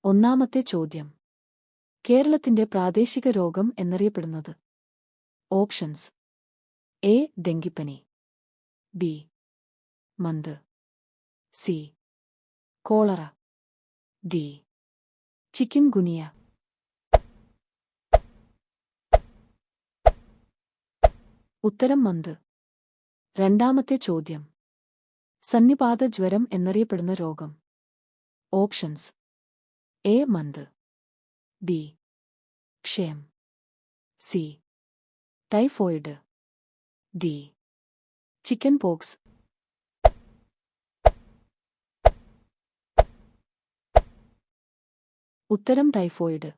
ഒന്നാമത്തെ ചോദ്യം. കേരളത്തിന്റെ പ്രാദേശിക രോഗം എന്നറിയപ്പെടുന്നത്? Options: A. ഡെങ്കിപ്പനി, ബി. മന്ത്, C. Cholera, D. Chikungunya. ഉത്തരം മന്ത്. രണ്ടാമത്തെ ചോദ്യം. സന്നിപാത ജ്വരം എന്നറിയപ്പെടുന്ന രോഗം? Options: A. മന്ത്, ബി. ക്ഷയം, C. Typhoid, D. Chickenpox. ഉത്തരം ടൈഫോയിഡ്.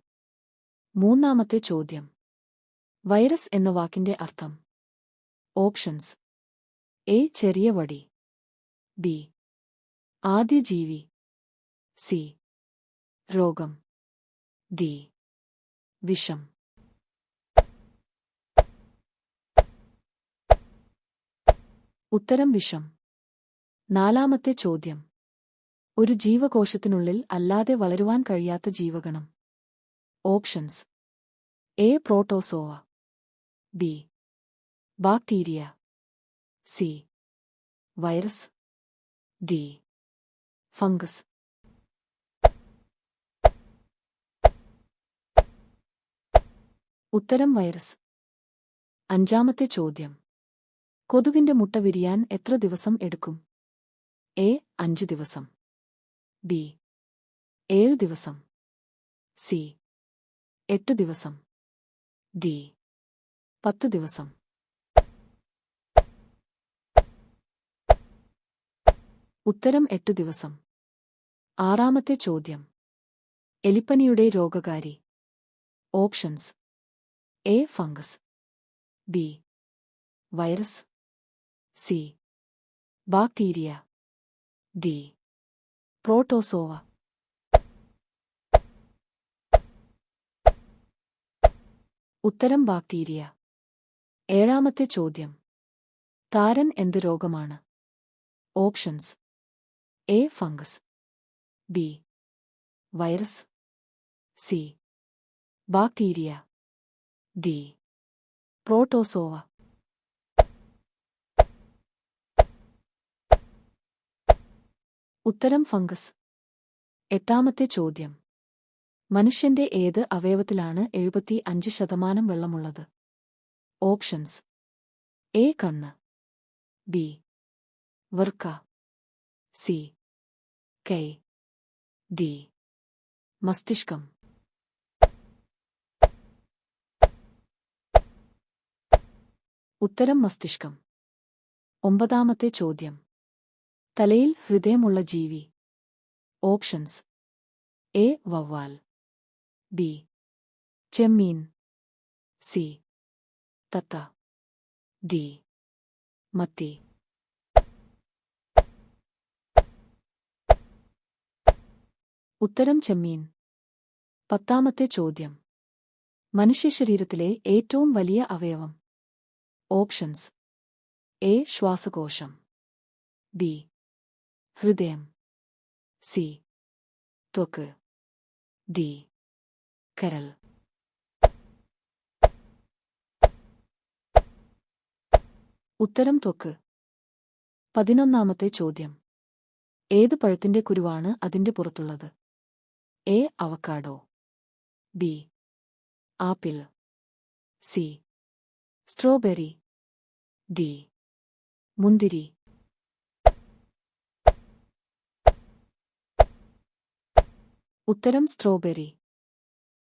മൂന്നാമത്തെ ചോദ്യം. വൈറസ് എന്ന വാക്കിന്റെ അർത്ഥം? Options: A. ചെറിയ വടി, ബി. ആദ്യ ജീവി, സി. രോഗം, ഡി. വിഷം. ഉത്തരം വിഷം. നാലാമത്തെ ചോദ്യം. ഒരു ജീവകോശത്തിനുള്ളിൽ അല്ലാതെ വളരുവാൻ കഴിയാത്ത ജീവഗണം? Options: A. Protozoa, B. Bacteria, C. Virus, D. Fungus. ഉത്തരം വൈറസ്. അഞ്ചാമത്തെ ചോദ്യം. കൊതുകിന്റെ മുട്ട വിരിയാൻ എത്ര ദിവസം എടുക്കും? എ. 5 ദിവസം, ബി. 7 ദിവസം, സി. 8 ദിവസം, ഡി. 10 ദിവസം. ഉത്തരം 8 ദിവസം. ആറാമത്തെ ചോദ്യം. എലിപ്പനിയുടെ രോഗകാരി? Options: A. Fungus, B. Virus, C. Bacteria, D. Protozoa. ഉത്തരം ബാക്ടീരിയ. ഏഴാമത്തെ ചോദ്യം. താരൻ എന്ത് രോഗമാണ്? Options: A. Fungus, B. Virus, C. Bacteria, D. Protozoa. ഉത്തരം ഫംഗസ്. എട്ടാമത്തെ ചോദ്യം. മനുഷ്യന്റെ ഏത് അവയവത്തിലാണ് 75% വെള്ളമുള്ളത്? Options: A. കണ്ണ്, ബി. വൃക്ക, സി. കൈ, ഡി. മസ്തിഷ്കം. ഉത്തരം മസ്തിഷ്കം. ഒമ്പതാമത്തെ ചോദ്യം. തലയിൽ ഹൃദയമുള്ള ജീവി? Options: A. വവ്വാൽ, ബി. ചെമ്മീൻ, സി. തത്ത, ഡി. മത്തി. ഉത്തരം ചെമ്മീൻ. പത്താമത്തെ ചോദ്യം. മനുഷ്യശരീരത്തിലെ ഏറ്റവും വലിയ അവയവം? Options: A. ശ്വാസകോശം, ബി. ഹൃദയം, സി. ത്വക്ക്, ഡി. കരൾ. ഉത്തരം ത്വക്ക്. 11ാമത്തെ ചോദ്യം. ഏത് പഴത്തിന്റെ കുരുവാണ് അതിന്റെ പുറത്തുള്ളത്? A. Avocado, B. Apple, C. Strawberry, D. മുന്തിരി. ഉത്തരം സ്ട്രോബെറി.